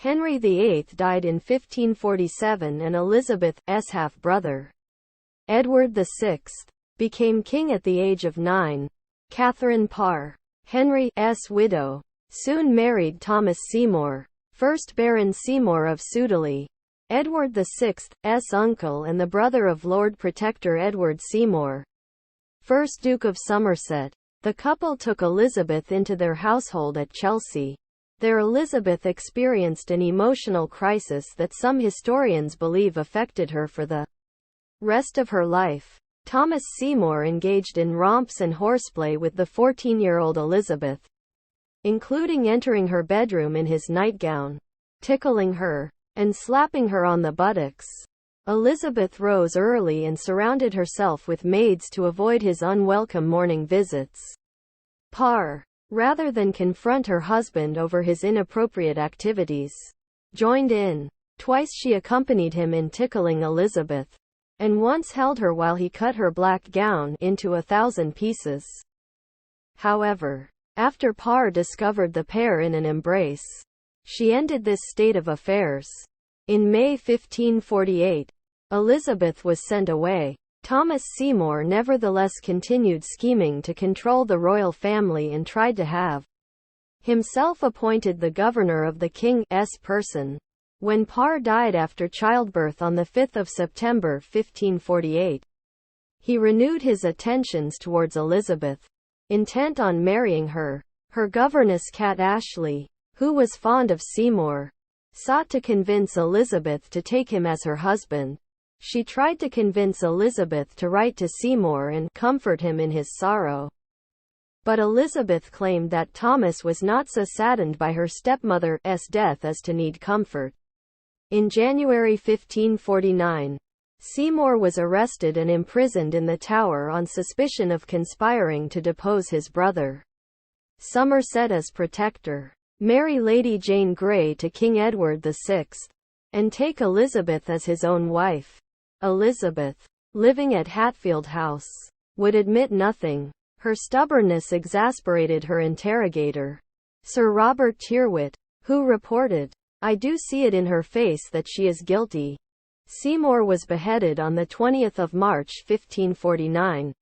Henry VIII died in 1547 and Elizabeth's half-brother, Edward VI, became king at the age of 9. Catherine Parr, Henry's widow, soon married Thomas Seymour, 1st Baron Seymour of Sudeley, Edward VI's uncle and the brother of Lord Protector Edward Seymour, 1st Duke of Somerset. The couple took Elizabeth into their household at Chelsea. There Elizabeth experienced an emotional crisis that some historians believe affected her for the rest of her life. Thomas Seymour engaged in romps and horseplay with the 14-year-old Elizabeth, including entering her bedroom in his nightgown, tickling her, and slapping her on the buttocks. Elizabeth rose early and surrounded herself with maids to avoid his unwelcome morning visits. Parr, rather than confront her husband over his inappropriate activities, joined in. Twice she accompanied him in tickling Elizabeth, and once held her while he cut her black gown into 1,000 pieces. However, after Parr discovered the pair in an embrace, she ended this state of affairs. In May 1548, Elizabeth was sent away. Thomas Seymour nevertheless continued scheming to control the royal family and tried to have himself appointed the governor of the king's person. When Parr died after childbirth on 5 September 1548, he renewed his attentions towards Elizabeth, intent on marrying her. Her governess Cat Ashley, who was fond of Seymour, sought to convince Elizabeth to take him as her husband. She tried to convince Elizabeth to write to Seymour and comfort him in his sorrow. But Elizabeth claimed that Thomas was not so saddened by her stepmother's death as to need comfort. In January 1549, Seymour was arrested and imprisoned in the Tower on suspicion of conspiring to depose his brother, Somerset as protector, marry Lady Jane Grey to King Edward VI, and take Elizabeth as his own wife. Elizabeth, living at Hatfield House, would admit nothing. Her stubbornness exasperated her interrogator, Sir Robert Tyrwhitt, who reported, "I do see it in her face that she is guilty." Seymour was beheaded on 20 March 1549.